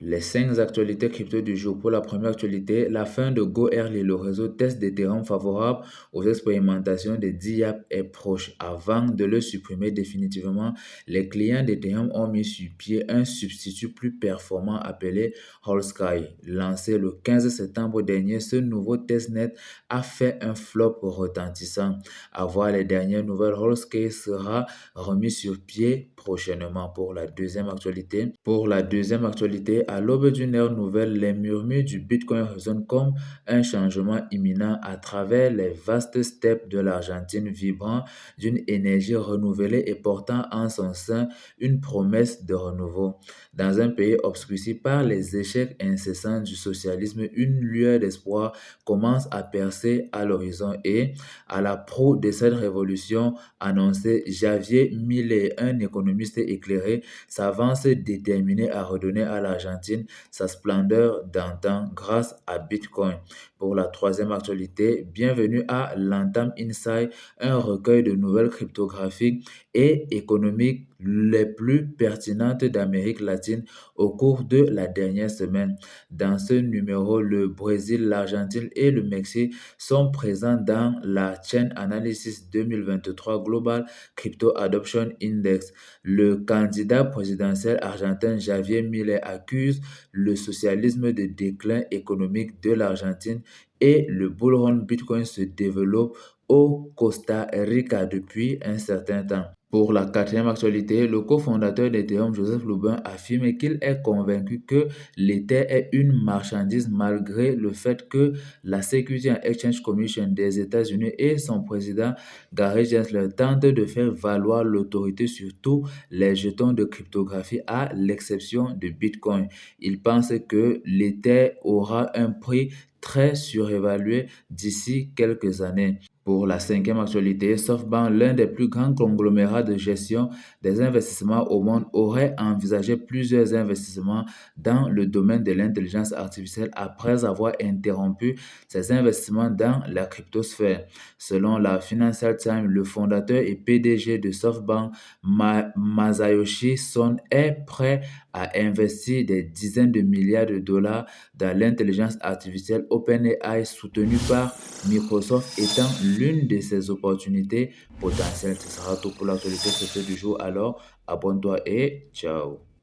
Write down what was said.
Les 5 actualités crypto du jour. Pour la première actualité, la fin de GoEarly, le réseau test d'Ethereum favorable aux expérimentations de DIAP est proche. Avant de le supprimer définitivement, les clients d'Ethereum ont mis sur pied un substitut plus performant appelé Holsky. Lancé le 15 septembre dernier, ce nouveau testnet a fait un flop retentissant. À voir les dernières nouvelles, Holsky sera remis sur pied prochainement. Pour la deuxième actualité, à l'aube d'une ère nouvelle, les murmures du Bitcoin résonnent comme un changement imminent à travers les vastes steppes de l'Argentine, vibrant d'une énergie renouvelée et portant en son sein une promesse de renouveau. Dans un pays obscurci par les échecs incessants du socialisme, une lueur d'espoir commence à percer à l'horizon et, à la proue de cette révolution annoncée, Javier Milei, un économiste éclairé, s'avance déterminé à redonner à l'Argentine sa splendeur d'antan grâce à Bitcoin. Pour la troisième actualité, bienvenue à l'Antam Insight, un recueil de nouvelles cryptographiques et économiques les plus pertinentes d'Amérique latine au cours de la dernière semaine. Dans ce numéro, le Brésil, l'Argentine et le Mexique sont présents dans la Chain Analysis 2023 Global Crypto Adoption Index. Le candidat présidentiel argentin Javier Milei accuse le socialisme de déclin économique de l'Argentine et le bull run Bitcoin se développe au Costa Rica depuis un certain temps. Pour la quatrième actualité, le cofondateur d'Ethereum, Joseph Lubin, affirme qu'il est convaincu que l'Ether est une marchandise malgré le fait que la Securities and Exchange Commission des États-Unis et son président Gary Gensler tentent de faire valoir l'autorité sur tous les jetons de cryptographie à l'exception de Bitcoin. Il pense que l'Ether aura un prix très surévalué d'ici quelques années. Pour la cinquième actualité, SoftBank, l'un des plus grands conglomérats de gestion des investissements au monde, aurait envisagé plusieurs investissements dans le domaine de l'intelligence artificielle après avoir interrompu ses investissements dans la cryptosphère. Selon la Financial Times, le fondateur et PDG de SoftBank, Masayoshi Son, est prêt à investir des dizaines de milliards de dollars dans l'intelligence artificielle, OpenAI, soutenu par Microsoft, étant l'une de ses opportunités potentielles. Ce sera tout pour l'actualité du jour. Alors, abonne-toi et ciao.